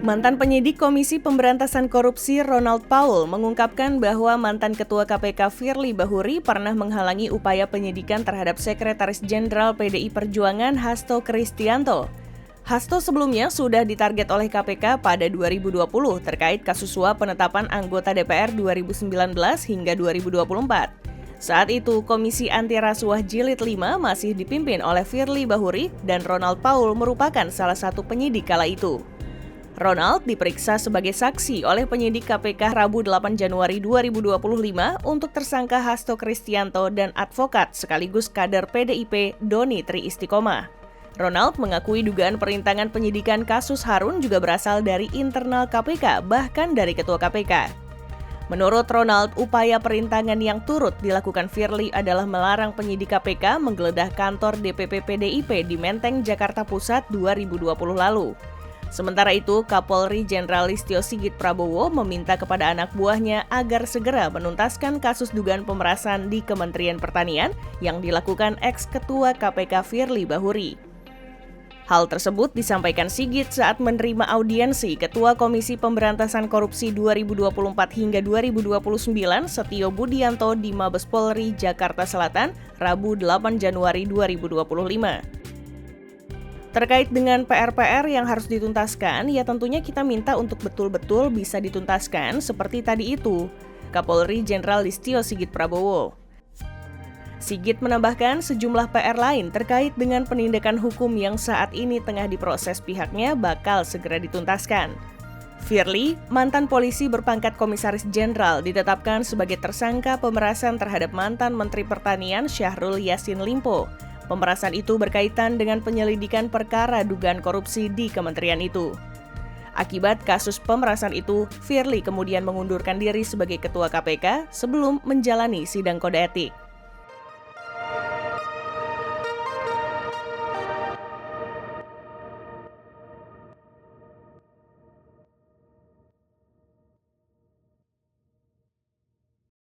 Mantan penyidik Komisi Pemberantasan Korupsi Ronald Paul mengungkapkan bahwa mantan Ketua KPK Firly Bahuri pernah menghalangi upaya penyidikan terhadap Sekretaris Jenderal PDI Perjuangan Hasto Kristianto. Hasto sebelumnya sudah ditarget oleh KPK pada 2020 terkait kasus suap penetapan anggota DPR 2019 hingga 2024. Saat itu, Komisi Anti Rasuah Jilid 5 masih dipimpin oleh Firly Bahuri dan Ronald Paul merupakan salah satu penyidik kala itu. Ronald diperiksa sebagai saksi oleh penyidik KPK Rabu 8 Januari 2025 untuk tersangka Hasto Kristianto dan advokat sekaligus kader PDIP Doni Tri Istiqomah. Ronald mengakui dugaan perintangan penyidikan kasus Harun juga berasal dari internal KPK, bahkan dari Ketua KPK. Menurut Ronald, upaya perintangan yang turut dilakukan Firly adalah melarang penyidik KPK menggeledah kantor DPP PDIP di Menteng, Jakarta Pusat 2020 lalu. Sementara itu, Kapolri Jenderal Listio Sigit Prabowo meminta kepada anak buahnya agar segera menuntaskan kasus dugaan pemerasan di Kementerian Pertanian yang dilakukan ex-ketua KPK Firly Bahuri. Hal tersebut disampaikan Sigit saat menerima audiensi Ketua Komisi Pemberantasan Korupsi 2024 hingga 2029 Setio Budianto di Mabes Polri, Jakarta Selatan, Rabu 8 Januari 2025. Terkait dengan PR-PR yang harus dituntaskan, ya tentunya kita minta untuk betul-betul bisa dituntaskan seperti tadi itu, Kapolri Jenderal Listio Sigit Prabowo. Sigit menambahkan sejumlah PR lain terkait dengan penindakan hukum yang saat ini tengah diproses pihaknya bakal segera dituntaskan. Firly, mantan polisi berpangkat komisaris jenderal, ditetapkan sebagai tersangka pemerasan terhadap mantan Menteri Pertanian Syahrul Yassin Limpo. Pemerasan itu berkaitan dengan penyelidikan perkara dugaan korupsi di kementerian itu. Akibat kasus pemerasan itu, Firly kemudian mengundurkan diri sebagai Ketua KPK sebelum menjalani sidang kode etik.